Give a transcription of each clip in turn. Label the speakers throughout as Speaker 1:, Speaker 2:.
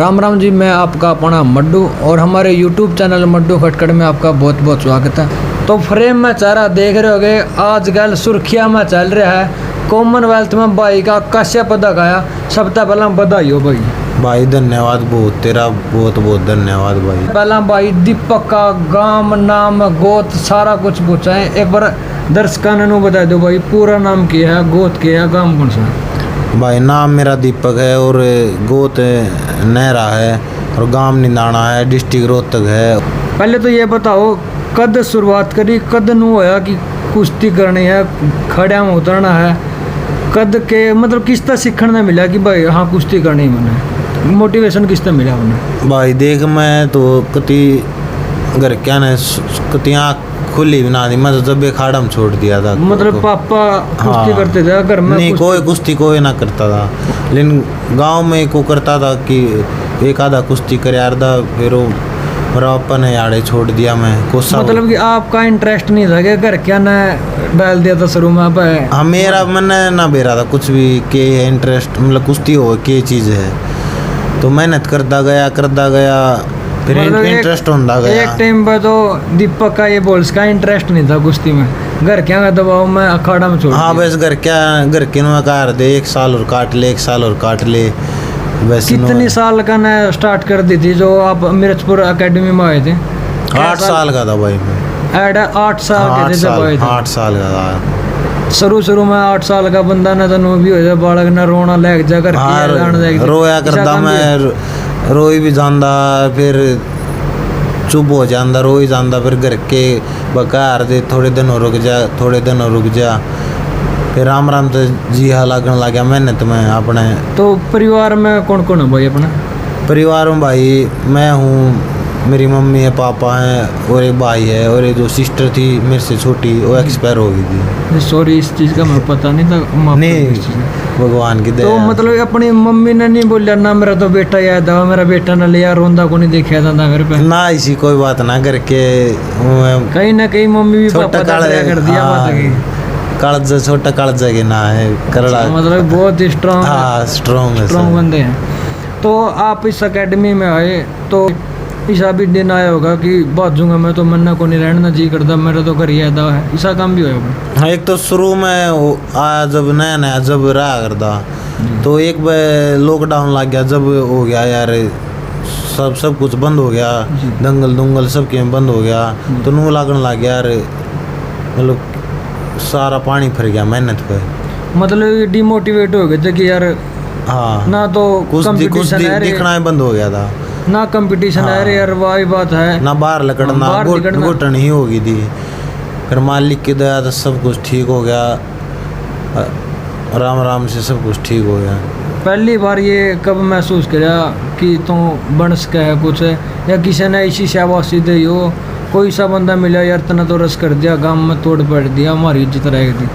Speaker 1: राम राम जी, मैं आपका अपना मड्डू और हमारे YouTube चैनल मड्डू खटखड़ में आपका बहुत बहुत स्वागत है। तो फ्रेम में चारा देख रहे होगे, आजकल सुर्खिया में चल रहा है कॉमनवेल्थ में भाई का कश्यप पदक आया। सबसे पहला बधाई हो
Speaker 2: भाई धन्यवाद, बहुत तेरा बहुत बहुत धन्यवाद भाई।
Speaker 1: पहला भाई दीपक का गांव नाम गोत सारा कुछ पूछा है, एक बार दर्शकों ने बता दो भाई पूरा नाम क्या है, गोत क्या है, गांव कौन सा है?
Speaker 2: भाई नाम मेरा दीपक है और गोत नहरा है और गांव निंदाना है, डिस्ट्रिक्ट रोहतक है।
Speaker 1: पहले तो ये बताओ कद शुरुआत करी, कद नू होया कि कुश्ती करनी है, खड़ा में उतरना है, कद के मतलब किस तरह सीखने मिला कि भाई हाँ कुश्ती करनी है, मैंने मोटिवेशन किस तरह मिला उन्हें?
Speaker 2: भाई देख मैं तो कति घर क्या ने कति आँख खुली बना दी, मैं तो जब अखाड़ा में छोड़ दिया था।
Speaker 1: मतलब पापा कुश्ती करते थे घर में?
Speaker 2: नहीं, कोई कुश्ती कोई ना करता था, लेकिन गांव में को करता था कि एक आधा कुश्ती करे आधा, फिर वो मेरा पापा ने याड़े छोड़ दिया। मैं कोसा
Speaker 1: मतलब कि आपका इंटरेस्ट नहीं था कि घर क्या ना डाल दिया था शुरू में?
Speaker 2: हाँ, मेरा मैंने ना बेरा था कुछ भी के इंटरेस्ट, मतलब कुश्ती हो के चीज़ है तो मेहनत करता गया फिर
Speaker 1: मतलब
Speaker 2: इंटरेस्ट होता गया।
Speaker 1: एक टाइम पर तो दीपक का ये बोल्स का इंटरेस्ट नहीं था कुश्ती में, घर क्या का दबाव में अखाड़ा में छोड़
Speaker 2: हाँ बस घर के नुआ कार दे, एक साल और काट ले बस।
Speaker 1: कितनी साल का ने स्टार्ट कर दी थी जो आप मिर्चपुर एकेडमी में आए थे?
Speaker 2: 8 साल का था भाई मैं।
Speaker 1: 8 साल के थे जब आए थे?
Speaker 2: 8 साल का था।
Speaker 1: शुरू में 8 साल का बंदा ना तो भी हो जाए, बालक ना रोना लग जा कर
Speaker 2: रोया करता, मैं रोई भी जांदा, फिर चुप हो जाता, रोई जाता, फिर घर के बकार दे थोड़े दिन रुक जा, फिर राम तो जी हाँ लगन लग गया मेहनत में अपने।
Speaker 1: तो परिवार में कौन कौन है भाई अपना?
Speaker 2: परिवार में भाई मैं हूँ, मेरी मम्मी है, पापा हैं और एक भाई है, और एक जो सिस्टर थी मेरे से छोटी वो एक्सपायर हो गई थी।
Speaker 1: सॉरी, इस चीज़ का मैं पता नहीं था।
Speaker 2: नहीं, भगवान की दया।
Speaker 1: तो मतलब अपनी मम्मी ने नहीं बोलिया ना मेरा तो बेटा याद है, मेरा बेटा न लिया, रोंदा को नहीं देखा था घर पे?
Speaker 2: ना इसी कोई बात ना करके
Speaker 1: कहीं ना कहीं मम्मी भी पापा कर दिया बात की
Speaker 2: कालजा, छोटा कालजा के ना है करड़ा,
Speaker 1: मतलब बहुत स्ट्रॉन्ग।
Speaker 2: हाँ स्ट्रॉन्ग
Speaker 1: बंदे हैं। तो आप इस एकेडमी में आए तो ऐसा भी दिन आया होगा कि बाजूंगा मैं तो मन्ना को नहीं रहना जी करता, मेरा तो घर याद है, ऐसा काम भी होगा?
Speaker 2: हाँ, एक तो शुरू में आया जब नया जब रहा करता तो एक बार लॉकडाउन लग गया, जब हो गया यार सब कुछ बंद हो गया, दंगल सब के बंद हो गया, तो नू लागन लग गया यार, मतलब सारा पानी फिर गया मेहनत पे।
Speaker 1: मतलब डिमोटिवेट हो गए थे कि यार
Speaker 2: हाँ
Speaker 1: ना तो
Speaker 2: कुछ दिखना ही बंद हो गया था,
Speaker 1: ना कंपटीशन है रे यार, वही बात है
Speaker 2: ना बाहर लकड़ना, घुटन ही हो गई थी। फिर मालिक की दया से सब कुछ ठीक हो गया, राम से सब कुछ ठीक हो गया।
Speaker 1: पहली बार ये कब महसूस किया कि तो बन सका है कुछ, या किसी ने ऐसी शाबाशी दी हो, कोई सा बंदा मिला यार तना तो रस कर दिया, गांव में तोड़ पड़ दिया, हमारी इज्जत रह गई,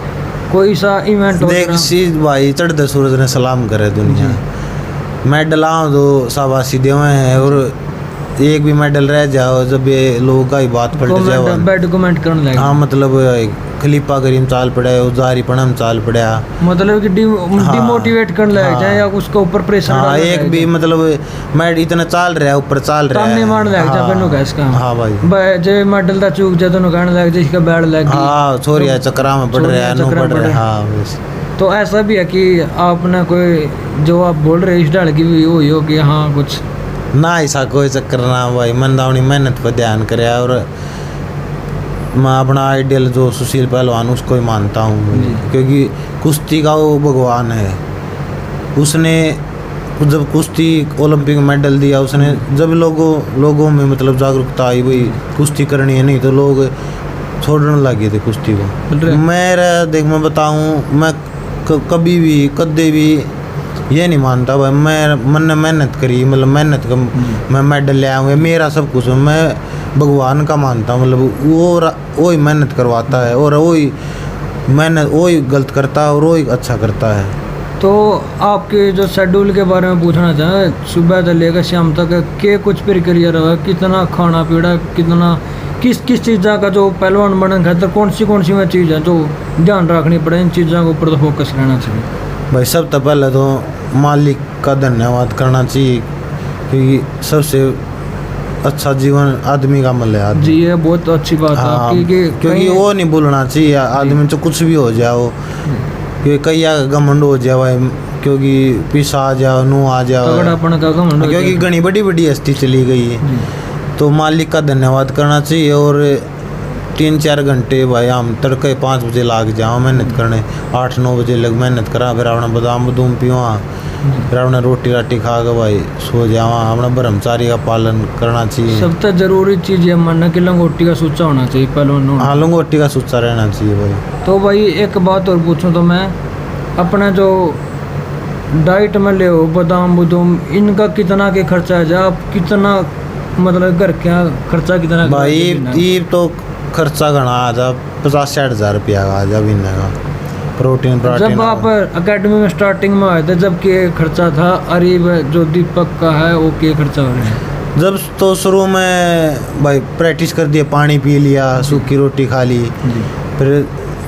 Speaker 1: कोई सा इवेंट हो?
Speaker 2: देख सी भाई, चढ़ते सूरज ने सलाम करे दुनिया, मेडल आओ तो शाबाशी देवे हैं, और एक भी मेडल रह जाओ जब ये लोगों का ही बात पलट जाओ,
Speaker 1: बैड कमेंट करने लगे।
Speaker 2: हाँ मतलब खलीफा करीम चाल पड़ा, उजारी पणम चाल पड़ा,
Speaker 1: मतलब कि डिमोटिवेट करने लग जाए या उसके ऊपर प्रेशर।
Speaker 2: हाँ एक भी मतलब मैं इतना चाल रहा है, ऊपर चाल रहा है,
Speaker 1: मारने लग जाए फिर नुका इसका।
Speaker 2: हाँ भाई
Speaker 1: जे मेडल दा चूक जाए तो नुकाने लग जाए, इसका बैड लग गई।
Speaker 2: हाँ छोरिया चक्रा में पड़ रहा है, पड़ रहा है। हाँ बस।
Speaker 1: तो ऐसा भी है कि आपने कोई जो आप बोल रहे इस डाल की भी हो कि हाँ कुछ
Speaker 2: ना ऐसा कोई चक्कर ना भाई, मन दावनी मेहनत पर ध्यान करे, और मैं अपना आइडियल जो सुशील पहलवान उसको ही मानता हूँ, क्योंकि कुश्ती का वो भगवान है। उसने जब कुश्ती ओलंपिक मेडल दिया, उसने जब लोगों में मतलब जागरूकता आई भाई कुश्ती करनी है, नहीं तो लोग छोड़ने लगे थे कुश्ती को। मेरा देख मैं बताऊँ, मैं कभी भी कदे भी ये नहीं मानता भाई मैंने मेहनत करी, मतलब मेहनत का मैं मेडल ले आऊँगा, मेरा सब कुछ मैं भगवान का मानता हूँ, मतलब वो ही मेहनत करवाता है, और वही गलत करता है और वही अच्छा करता है।
Speaker 1: तो आपके जो शेड्यूल के बारे में पूछना चाहें, सुबह से लेकर शाम तक के कुछ प्रक्रिया रहा, कितना खाना पीना, कितना किस चीज़ का जो पहलवान बनने खातर कौन सी में चीज़ है जो ध्यान रखनी पड़े, इन चीज़ों के ऊपर तो फोकस रहना चाहिए?
Speaker 2: भाई सब तो पहले तो मालिक का धन्यवाद करना चाहिए क्योंकि सबसे अच्छा जीवन आदमी का मिले आदमी।
Speaker 1: जी ये बहुत अच्छी बात है
Speaker 2: हाँ,
Speaker 1: आपकी कि
Speaker 2: क्योंकि
Speaker 1: कहीं-
Speaker 2: वो नहीं भूलना चाहिए आदमी तो कुछ भी हो जाओ, क्योंकि कई घमंड हो जाए, क्योंकि पीछा आ जाओ नू आ जाओ,
Speaker 1: तगड़ापन का घमंड हो
Speaker 2: क्योंकि
Speaker 1: जाए।
Speaker 2: घनी बड़ी बड़ी हस्ती चली गई है।
Speaker 1: जी।
Speaker 2: तो मालिक का धन्यवाद करना चाहिए। और 3-4 घंटे भाई हम तड़के 5 बजे लाग जाओ मेहनत करने, 8-9 बजे लग मेहनत करा, फिर अपना बादाम बदूम पिवा, फिर अपने रोटी राटी खा के भाई सो जावा। अपना ब्रह्मचारी का पालन करना चाहिए।
Speaker 1: सबसे जरूरी चीज ये मानना कि लंगोटी का सूचा होना चाहिए पहलवान होना।
Speaker 2: हाँ, लंगोटी का सुच्चा रहना चाहिए भाई।
Speaker 1: तो भाई एक बात और पूछूं तो मैं, अपना जो डाइट में ले हो बादाम बुदाम इनका कितना के खर्चा है, आप कितना मतलब घर क्या खर्चा कितना
Speaker 2: भाई
Speaker 1: करना है?
Speaker 2: ये तो खर्चा घना आ जा 50-60 हज़ार रुपया का आ जा महीने का। प्रोटीन
Speaker 1: जब आप एकेडमी में स्टार्टिंग में आए थे जब के खर्चा था, अरीब जो दीपक का है वो के खर्चा हो रहे हैं?
Speaker 2: जब तो शुरू में भाई प्रैक्टिस कर दिया, पानी पी लिया, सूखी रोटी खा ली,
Speaker 1: जी।
Speaker 2: फिर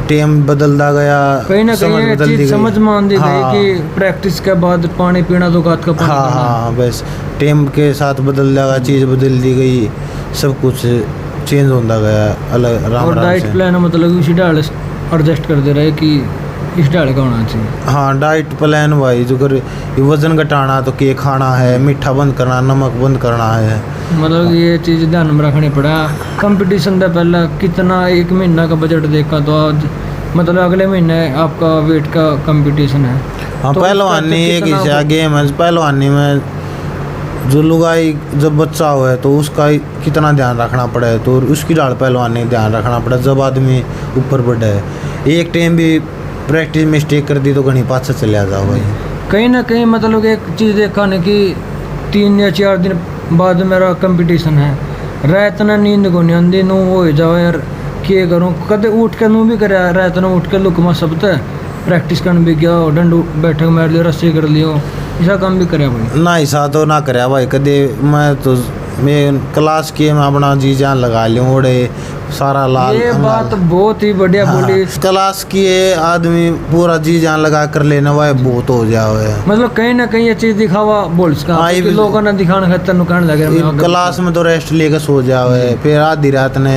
Speaker 2: टाइम बदलता गया,
Speaker 1: कहीं ना
Speaker 2: समझ
Speaker 1: कहीं ये
Speaker 2: बदलती
Speaker 1: चीज
Speaker 2: गई।
Speaker 1: समझ में आती गई
Speaker 2: हाँ,
Speaker 1: कि प्रैक्टिस के बाद पानी पीना तो गात का पानी
Speaker 2: हाँ
Speaker 1: पीना है।
Speaker 2: हाँ बस टाइम के साथ बदल जाएगा, चीज़ बदल दी गई, सब कुछ चेंज होता गया अलग राम
Speaker 1: और
Speaker 2: राम
Speaker 1: डाइट
Speaker 2: से।
Speaker 1: प्लान मतलब उसी ढाल एडजस्ट कर दे रहे कि इस ढाल का होना चाहिए।
Speaker 2: हाँ, डाइट प्लान भाई जो कर वजन घटाना तो केक खाना है, मीठा बंद करना, नमक बंद करना है।
Speaker 1: मतलब ये चीज़ ध्यान में रखनी पड़ा। कंपटीशन से पहले कितना एक महीना का बजट देखा तो आज मतलब अगले महीने आपका वेट का कंपटीशन है।
Speaker 2: हाँ,
Speaker 1: तो
Speaker 2: पहलवानी
Speaker 1: उसका
Speaker 2: एक
Speaker 1: कितना
Speaker 2: हिस्सा गेम है। पहलवानी में जो लुगाई जब बच्चा हुआ है तो उसका कितना ध्यान रखना पड़ा है, तो उसकी डाल पहलवानी ध्यान रखना पड़ा। जब आदमी ऊपर बढ़ा है, एक टाइम भी प्रैक्टिस मिस्टेक कर दी तो घनी पाछे चले जाओ भाई।
Speaker 1: कहीं ना कहीं मतलब एक चीज़ देखा ना कि 3 या 4 दिन बाद मेरा कंपटीशन है, रात ना नींद को नहीं आंदी नू हो जाओ यार क्या करूँ, कदे उठ के नू भी करे रात ना उठ के लुकमा सब तय प्रैक्टिस करने भी गया, डंड बैठक मार लियो, रस्सी कर लियो, ऐसा काम भी करे भाई।
Speaker 2: ना ऐसा तो ना करे भाई कदे। मैं क्लास किए मैं अपना जी जान लगा लियूँ, ओड़े सारा लाल
Speaker 1: ये बात बहुत ही बढ़िया बोली।
Speaker 2: क्लास किए आदमी पूरा जी जान लगा कर लेना भाई बहुत हो जाए।
Speaker 1: मतलब कहीं ना कहीं ये चीज़ दिखावा बोल सका
Speaker 2: हाँ, ये
Speaker 1: कि
Speaker 2: भी-
Speaker 1: लोगों ने दिखाने खातर नुकसान लगे मैं आगे-
Speaker 2: क्लास में तो रेस्ट लेकर सो जाओ, फिर आधी रात ने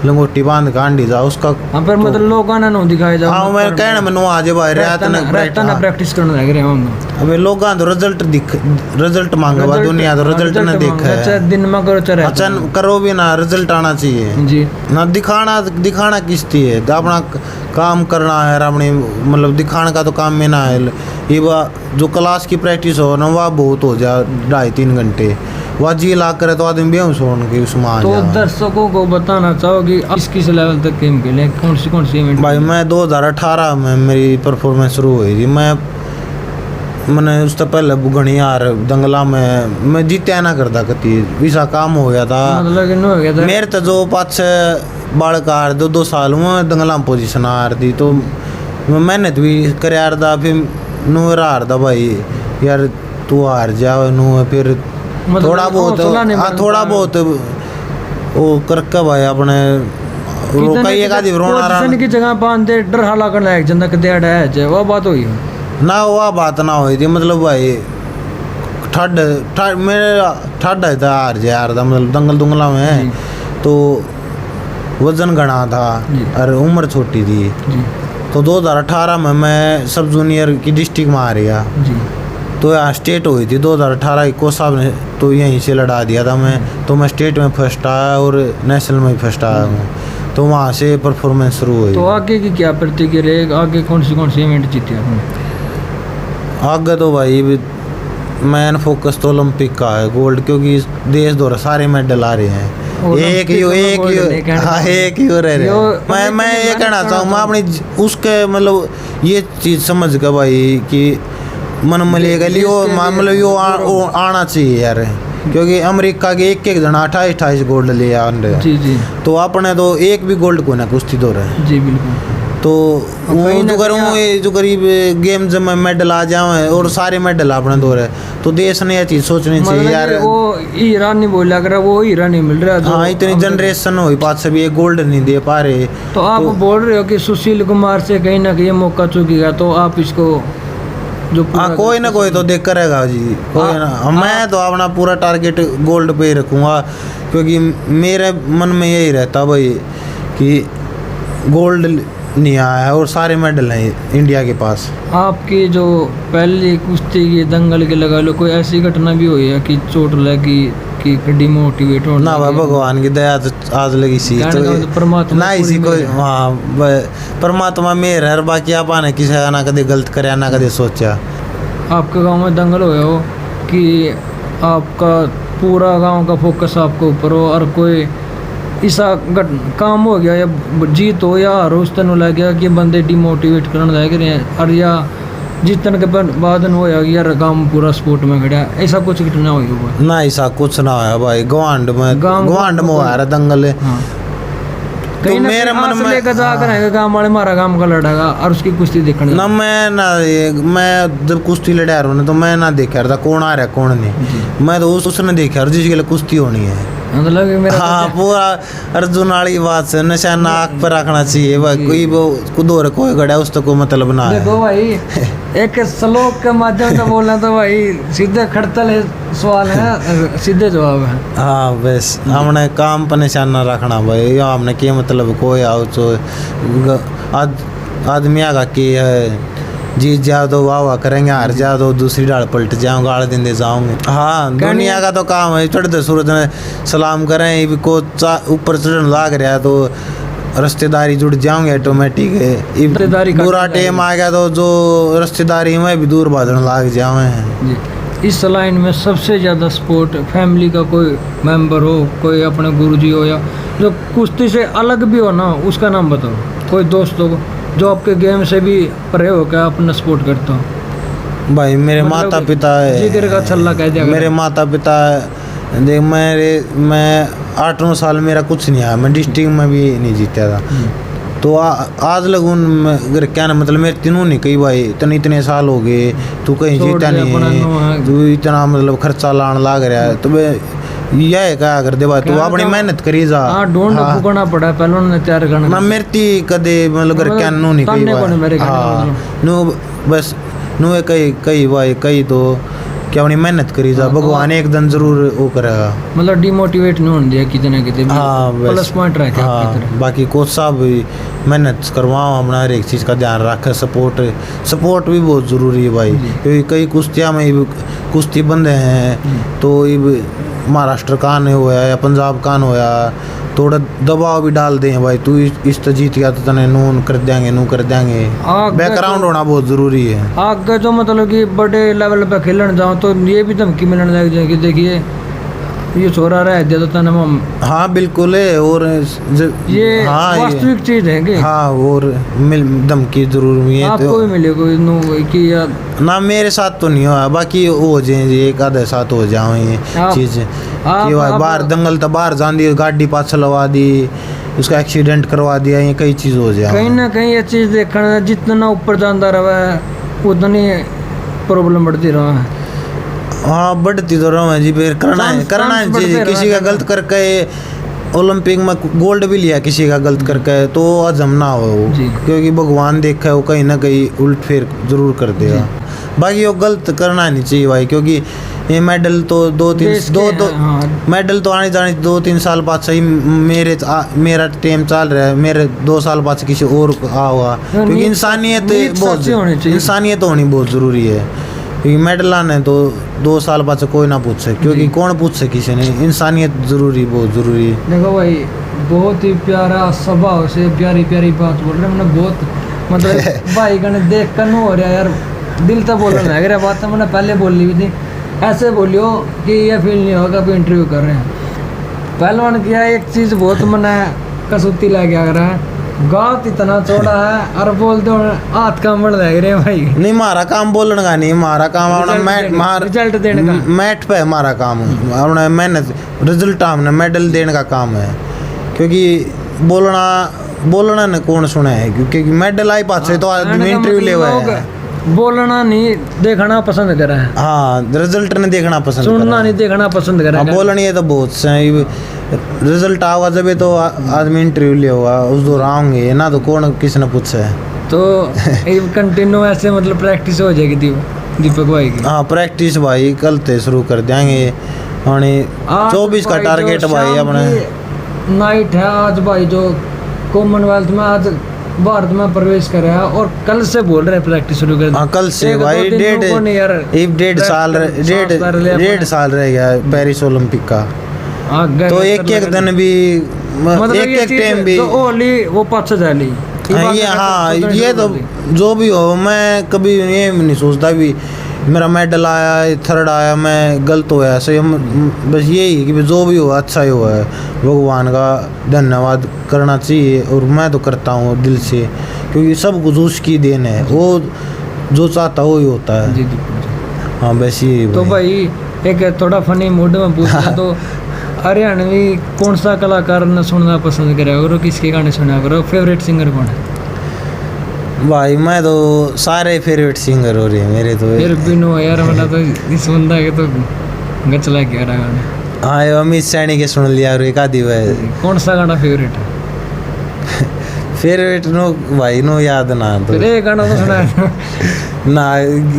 Speaker 2: लंगोटी बांध के आंडी जाओ उसका।
Speaker 1: हाँ पर मतलब लोगों ने नहीं दिखाया जाओ।
Speaker 2: हाँ, मैं कहना मैनू आज भाई रात ने
Speaker 1: प्रैक्टिस करने लग रहे हम।
Speaker 2: अबे लोगों तो रिजल्ट मांगे बा दुनिया तो रिजल्ट ने देखा
Speaker 1: चाहे
Speaker 2: है।
Speaker 1: दिन में करो चाहे
Speaker 2: अच्छा करो भी ना, रिजल्ट आना चाहिए
Speaker 1: जी।
Speaker 2: ना। दिखाना किसती है, तो अपना काम करना है, अपनी मतलब दिखाने का तो काम में ना है। ये जो क्लास की प्रैक्टिस हो ना वह बहुत हो जाए 2.5-3 घंटे, वह जी ला करे तो आदमी बेहोश होने के उसमें आ
Speaker 1: तो
Speaker 2: जाए।
Speaker 1: दर्शकों को बताना चाहो कि किस किस लेवल तक गेम खेले, कौन सी इवेंट?
Speaker 2: भाई मैं 2018 में मेरी परफॉर्मेंस शुरू हुई थी। मैंने उससे पहले बुगणी यार दंगला में मैं जीत्या ना करता कती, वैसा काम हो गया था
Speaker 1: मतलब कि नहीं हो गया था।
Speaker 2: मेरे तो जो 5 बालक आ रहे 2 साल में दंगला में पोजीशन आ रही थी, तो मैं मेहनत भी कर यार था, फिर नू हार था भाई यार तू हार जा नू, फिर
Speaker 1: मतलब
Speaker 2: थोड़ा बहुत
Speaker 1: हौसला नहीं
Speaker 2: हाँ
Speaker 1: बनता।
Speaker 2: थोड़ा बहुत वो करके भाई अपने रोका ही एक आदि रोना
Speaker 1: पोजीशन की जगह बांधे डर हाला कर लायक जंदा कदे अड़ा है जे वो बात हुई है।
Speaker 2: ना वह बात ना हुई थी, मतलब भाई मेरे ठंड था हार जा यार था, मतलब दंगल दुंगला में तो वजन घना था
Speaker 1: जी।
Speaker 2: और उम्र छोटी थी।
Speaker 1: जी
Speaker 2: तो 2018 में मैं सब जूनियर की डिस्ट्रिक्ट में आ गया,
Speaker 1: जी।
Speaker 2: तो यहाँ स्टेट हुई थी 2018 की। कोच साहब ने तो यहीं से लड़ा दिया था मैं, तो मैं स्टेट में फर्स्ट आया और नेशनल में फर्स्ट आया हूँ, तो वहाँ से परफॉर्मेंस शुरू हुई।
Speaker 1: तो आगे की क्या प्रतिक्रिया रहेगी, आगे कौन सी इवेंट जीती आपने?
Speaker 2: आगे तो भाई मैन फोकस तो ओलंपिक का है, गोल्ड, क्योंकि देश दौरा सारे मेडल आ रहे हैं। एक ही रह रहे हैं। मैं ये कहना चाहूँ मैं अपनी उसके मतलब ये चीज़ समझ के भाई कि मन मिलेगा लियो मतलब यो आना चाहिए यार, क्योंकि अमेरिका के एक जना 28 गोल्ड ले आ रहे हैं।
Speaker 1: जी जी।
Speaker 2: तो अपने तो एक भी गोल्ड को ना कुश्ती दो रहे।
Speaker 1: जी बिल्कुल।
Speaker 2: तो वो
Speaker 1: कहीं ना
Speaker 2: जो करूँ
Speaker 1: कहीं
Speaker 2: ये जो करीब गेम जब मैं मेडल आ जाऊँ और सारे मेडल अपने दो रहे, तो देश ने यह चीज़ सोचनी चाहिए
Speaker 1: मतलब
Speaker 2: यार।
Speaker 1: कि वो हीरा नहीं बोला अगर वो हीरा नहीं मिल रहा जो
Speaker 2: हाँ, इतनी जनरेशन हुई पास से भी ये गोल्ड नहीं दे पा रहे।
Speaker 1: तो आप बोल रहे हो कि सुशील कुमार से कहीं ना कहीं मौका चूकेगा, तो आप इसको जो
Speaker 2: हाँ, कोई ना कोई तो देख करेगा जी, कोई ना। मैं तो अपना पूरा टारगेट गोल्ड पे ही रखूँगा, क्योंकि मेरे मन में यही रहता भाई कि गोल्ड नहीं आया है और सारे मेडल हैं इंडिया के पास।
Speaker 1: आपकी जो पहली कुश्ती की दंगल के लगा लो, कोई ऐसी घटना भी हुई है कि चोट लगी कि डिमोटिवेट हो
Speaker 2: ना भाई, भगवान की दया तो आज लगी सी तो
Speaker 1: परमात्मा
Speaker 2: ना इसी कोई, हाँ परमात्मा मेहर है, बाकी आप आने किसी का ना कभी गलत करे ना कभी सोचा।
Speaker 1: आपके गांव में दंगल हो हो कि आपका पूरा गांव का फोकस आपके ऊपर हो और कोई ऐसा काम हो गया या जीत हो या हार हो, उस तरह लग गया कि बंदे डिमोटिवेट करने लग रहे हैं और या जीतने के बाद हो यार गांव पूरा स्पोर्ट में खड़ा, ऐसा कुछ घटना हुई हुआ?
Speaker 2: ना ऐसा कुछ ना होया भाई, गवांड में हुआ रहा दंगल।
Speaker 1: हाँ।
Speaker 2: तो मेरे मन में
Speaker 1: लेकर जाकर आएगा गांव वाले मारा गांव का लड़ागा और उसकी कुश्ती देखने
Speaker 2: ना, मैं जब कुश्ती लड़ा रहा हूँ तो मैं ना देखा रहा था कौन आ रहा है कौन नहीं, मैं तो उसने देखा जिसके लिए कुश्ती होनी है।
Speaker 1: मतलब मेरा
Speaker 2: हाँ, पूरा अर्जुन वाली बात से निशाना आँख पर रखना चाहिए भाई, कोई वो कुदोर कोई गड़ा उस तो कोई मतलब ना है।
Speaker 1: देखो भाई, एक श्लोक के माध्यम से बोलना तो भाई सीधे खड़तल है, सवाल है सीधे जवाब है।
Speaker 2: हाँ बस हमने काम पर निशाना रखना भाई, हमने क्या मतलब कोई आओ तो आदमी आगा की है, जीत जाओ तो वाह वाह करेंगे, हार जाओ तो दूसरी डाल पलट जाऊँ, गाड़ दिन दे जाऊंगे। हाँ, दुनिया का तो काम है, चढ़ते सूरज में सलाम करें को ऊपर चढ़ने लाग रहा है तो रिश्तेदारी जुड़ जाओगे ऑटोमेटिक। बुरा टाइम आ गया तो जो रिश्तेदारी में भी दूर भागने लाग जाओगे।
Speaker 1: इस लाइन में सबसे ज़्यादा सपोर्ट फैमिली का कोई मेंबर हो, कोई अपने गुरुजी हो या जो कुश्ती से अलग भी हो ना, उसका नाम बताओ। कोई दोस्त हो जो आपके गेम से भी परे हो क्या अपना सपोर्ट करता हो?
Speaker 2: भाई मेरे माता पिता है,
Speaker 1: जिगर का छल्ला कह दिया।
Speaker 2: मेरे माता पिता देख, मैं 8-9 साल मेरा कुछ नहीं आया, मैं डिस्ट्रिक्ट में भी नहीं जीता था। तो आज लगून क्या ना, मतलब मेरे तीनों नहीं कही भाई इतने साल हो गए तू कहीं जीता नहीं, तू इतना मतलब खर्चा लाने लाग रहा है, तो यह क्या कर दे भाई, तू अपनी मेहनत करी जा।
Speaker 1: ढूंढ फूकना पड़ा पहले उन्होंने तैयार करना
Speaker 2: ना, मेरे ती कदे मतलब घर क्या नो नहीं कही भाई। हाँ, नो बस नो कई भाई कई तो क्या अपनी मेहनत करी जा, भगवान एक दिन जरूर वो करेगा।
Speaker 1: मतलब डिमोटिवेट नहीं होने दिया कितने कितने।
Speaker 2: हाँ
Speaker 1: प्लस पॉइंट रह गया।
Speaker 2: हाँ, बाकी कोच साहब भी मेहनत करवाओ, अपना हर एक चीज़ का ध्यान रखे, सपोर्ट भी बहुत ज़रूरी है भाई, क्योंकि कई कुश्तियाँ में कुश्ती बंदे हैं तो महाराष्ट्र कान होया या पंजाब कान होया, थोड़ा दबाव भी डाल दें भाई, तू इस तो जीत गया तो तने नून कर देंगे। बैकग्राउंड होना बहुत ज़रूरी है।
Speaker 1: आगे जो मतलब कि बड़े लेवल पे खेलने जाओ तो ये भी धमकी मिलने लग जाएगी, देखिए ये छोरा रह दिया तो तने हम।
Speaker 2: हाँ बिल्कुल है, और
Speaker 1: ये वास्तविक चीज़ है कि
Speaker 2: हाँ, और धमकी जरूर हुई है।
Speaker 1: आपको भी मिले कोई नो कि यार
Speaker 2: ना, मेरे साथ तो नहीं हुआ, बाकी हो जाए एक आधे साथ हो जाए ये चीज़ कि बाहर दंगल तो बाहर जान दी, गाड़ी पाछ लगा दी, उसका एक्सीडेंट करवा दिया, ये कई चीज़ हो जाए।
Speaker 1: कहीं ना कहीं ये चीज़ देखना, जितना ऊपर जाता रहा है उतनी प्रॉब्लम बढ़ती रहा है।
Speaker 2: हाँ बढ़ती तो रहा है जी, फिर करना है चाहिए। किसी का गलत करके ओलंपिक में गोल्ड भी लिया, किसी का गलत करके तो हजम ना हो, क्योंकि भगवान देखा है वो कहीं ना कहीं उल्ट फेर जरूर कर देगा। बाकी वो गलत करना नहीं चाहिए भाई, क्योंकि ये मेडल तो दो मेडल तो आने जाने 2-3 साल बाद सही मेरा टाइम चल रहा है, मेरे 2 साल बाद किसी और होगा, क्योंकि इंसानियत होनी बहुत ज़रूरी है। क्योंकि मेडल आने तो 2 साल बाद से कोई ना पूछे, क्योंकि कौन पूछे किसी ने, इंसानियत जरूरी बहुत ज़रूरी है।
Speaker 1: देखो भाई, बहुत ही प्यारा स्वभाव से प्यारी बात बोल रहे, मैंने बहुत मतलब भाई का देख कर हो रहा यार, दिल तो बोलने लग रहा बात तो मैंने पहले बोल ली थी, ऐसे बोलियो कि ये फील नहीं होगा कोई इंटरव्यू कर रहे हैं। पहलवान किया एक चीज़ बहुत मैंने कसूती लग रहा है, गात इतना चौड़ा है और बोलते हाथ काम बढ़ लग रहे हैं भाई।
Speaker 2: नहीं, हमारा काम बोलने का नहीं, हमारा काम अपना
Speaker 1: रिजल्ट देने का,
Speaker 2: मैट पे हमारा काम अपना मेहनत रिजल्ट हमने मेडल देने का काम है, क्योंकि बोलना न कौन सुना है, क्योंकि मेडल आई पास तो आदमी इंटरव्यू ले हुआ है,
Speaker 1: बोलना नहीं देखना पसंद कर रहा है।
Speaker 2: हाँ, रिजल्ट ने देखना पसंद,
Speaker 1: सुनना नहीं देखना पसंद कर रहा है।
Speaker 2: बोलनी है तो बहुत सही, रिजल्ट आवा जब तो आदमी इंटरव्यू ले होगा, उस दौर आऊँगे ना तो कौन किसी ने पूछा है।
Speaker 1: तो कंटिन्यू ऐसे मतलब प्रैक्टिस हो जाएगी थी। दीपक भाई की।
Speaker 2: हाँ प्रैक्टिस भाई कल से शुरू कर देंगे। और 24 का टारगेट भाई अपने।
Speaker 1: नाइट है आज भाई, जो कॉमनवेल्थ में आज भारत में प्रवेश कर रहा है और कल से बोल रहे हैं प्रैक्टिस शुरू कर।
Speaker 2: हाँ कल से भाई डेढ़ साल रह गया है पेरिस ओलंपिक का। तो एक दिन भी
Speaker 1: मतलब
Speaker 2: एक टाइम भी
Speaker 1: ओली वो पाँच जाली।
Speaker 2: ये तो जो भी हो, मैं कभी ये नहीं सोचता भी मेरा मेडल आया थर्ड आया मैं गलत हुआ ऐसे। बस यही कि जो भी हुआ अच्छा ही हुआ है, भगवान का धन्यवाद करना चाहिए और मैं तो करता हूँ दिल से, क्योंकि सब कुछ उसकी देन है, वो जो चाहता वही होता है। हाँ बस ये
Speaker 1: तो भाई एक थोड़ा फनी मूड में पूछना तो हरियाणवी कौन सा कलाकार ने सुनना पसंद करा करो, किसके गाने सुना करो, फेवरेट सिंगर कौन है?
Speaker 2: भाई मैं तो सारे फेवरेट सिंगर हो रहे हैं मेरे तो।
Speaker 1: फिर भी नो यार मतलब तो इस बंदा के तो गचला क्या रहा गाने।
Speaker 2: हाँ अमित सैनी के सुन लिया और एक आदि भाई।
Speaker 1: कौन सा गाना फेवरेट है?
Speaker 2: फेवरेट नो भाई नो याद ना तो
Speaker 1: फिर एक गाना तो सुना
Speaker 2: ना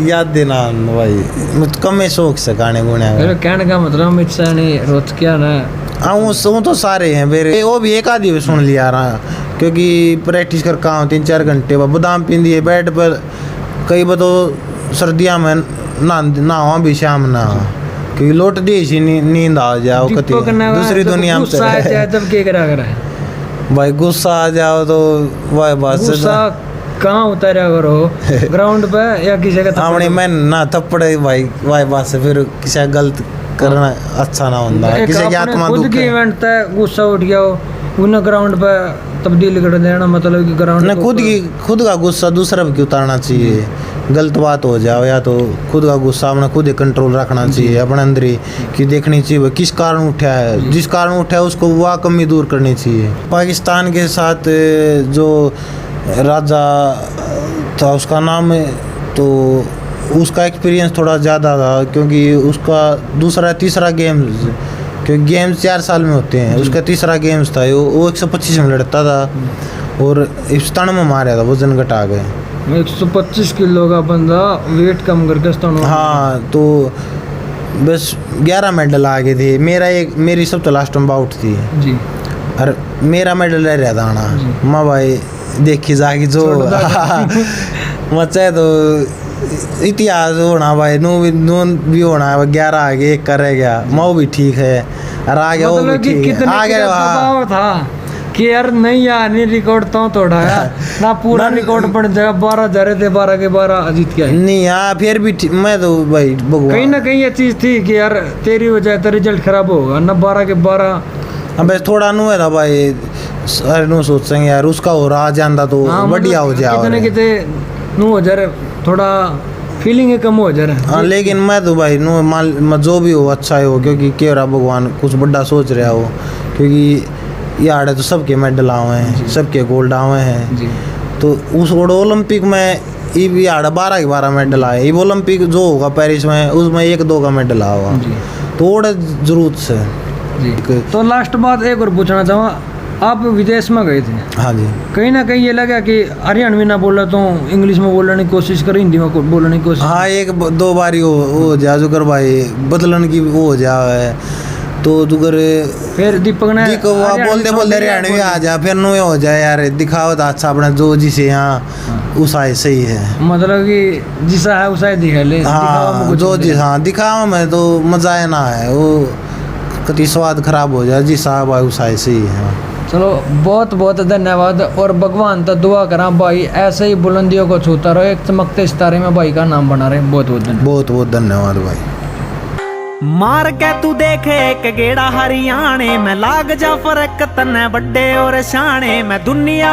Speaker 2: याद देना भाई, मुझ कम शौक से गाने गुने।
Speaker 1: फिर कहने का मतलब अमित सैनी रोज क्या ना।
Speaker 2: हाँ वो तो सारे हैं मेरे, वो भी एक आदि भी सुन लिया रहा, क्योंकि प्रैक्टिस कर काम 3-4 घंटे बादाम पी दिए बेड पर। कई बार तो सर्दियाँ में नहावा भी शाम ना, क्योंकि लौट दी सी नींद आ जाओ दूसरी दुनिया में।
Speaker 1: जब क्या करा कर
Speaker 2: भाई गुस्सा आ जाओ तो भाई बस
Speaker 1: गुस्सा कहाँ उतारा करो, ग्राउंड पे या किसी का
Speaker 2: हमने मैं ना थप्पड़े भाई बस फिर किसी गलत करना अच्छा ना होता, किसी की आत्मा दुख।
Speaker 1: खुद की इवेंट तय गुस्सा उठ गया हो उन्हें ग्राउंड पे तब्दील कर देना, मतलब कि ग्राउंड
Speaker 2: ने खुद का गुस्सा दूसरा पे क्यों उतारना चाहिए? गलत बात हो जाओ या तो खुद का गुस्सा अपना खुद ही कंट्रोल रखना चाहिए अपने अंदर ही, कि देखनी चाहिए किस कारण उठा है, जिस कारण उठा है उसको वह कमी दूर करनी चाहिए। पाकिस्तान के साथ जो राजा था उसका नाम है, तो उसका एक्सपीरियंस थोड़ा ज़्यादा था, क्योंकि उसका दूसरा तीसरा गेम, क्योंकि गेम्स 4 साल में होते हैं, उसका तीसरा गेम्स था वो 125 में लड़ता था और स्तन में मारा था, वजन घटा गए।
Speaker 1: 125 किलो का बंदा वेट कम करके स्तन।
Speaker 2: हाँ तो बस 11 मेडल आ गए थे, मेरी सब तो लास्ट में बाउट थी
Speaker 1: जी,
Speaker 2: और मेरा मेडल रह रहा था ना माँ भाई देखी जागी जो मचा तो इतिहास होना भाई, नून भी होना है। 11 आ गए, 1 कर गया, माँ भी ठीक है और आ गया वो भी ठीक है, आ गया
Speaker 1: था कि यार नहीं यार नहीं रिकॉर्ड तो तोड़ाया ना पूरा रिकॉर्ड बन जाएगा। 12 जा रहे थे, 12 के 12 जीत गया
Speaker 2: नहीं यार, फिर भी मैं तो भाई
Speaker 1: कहीं ना कहीं ये चीज थी कि यार तेरी वजह तो रिजल्ट खराब होगा ना। 12 के 12
Speaker 2: अब थोड़ा नु है था भाई, सारे नु सोचेंगे यार उसका हो रहा जाता तो बढ़िया हो जाए,
Speaker 1: कितने कितने नु हो जा थोड़ा फीलिंग कम हो जा रहा।
Speaker 2: हाँ लेकिन मैं तो भाई नु जो भी हो अच्छा ही हो, क्योंकि क्या रहा भगवान कुछ बड़ा सोच रहा हो, क्योंकि यार तो सबके मेडल आए हैं, सबके गोल्ड आए हैं। तो उस ओलंपिक में ये भी 12 के 12 मेडल आए। ये ओलंपिक जो होगा पेरिस में उसमें 1-2 का मेडल आवा, तो और जरूरत से
Speaker 1: जी। तो लास्ट बात एक और पूछना चाहूँगा, आप विदेश में गए थे।
Speaker 2: हाँ जी।
Speaker 1: कहीं ना कहीं ये लगा कि हरियाणवी ना बोला तो इंग्लिश में बोलने की कोशिश करें, हिंदी में बोलने की कोशिश?
Speaker 2: हाँ 1-2 बारी हो जा जुगर भाई बदलन की वो हो जाए, तो जुगर
Speaker 1: फिर दीपक ने
Speaker 2: बोलते हरियाणवी आ जा, फिर नु हो जाए यार दिखाओ तो अच्छा अपना जो जिसे यहाँ उसा सही है, मतलब
Speaker 1: कि जिसा है उसा दिखा ले।
Speaker 2: हाँ जो जी हाँ दिखाओ में तो मजा ना है, वो कति स्वाद खराब हो जाए, जी साहब भाई उसा सही है।
Speaker 1: चलो बहुत बहुत धन्यवाद, और भगवान तो दुआ करा भाई ऐसे ही बुलंदियों को छूता रहो, एक चमकते सितारे में भाई का नाम बना रहे। बहुत बहुत
Speaker 2: धन्यवाद भाई।
Speaker 3: मार के तू देखे एक गेड़ा हरियाणे में लाग जा फर्क तन्ने बड़े और शाणे में दुनिया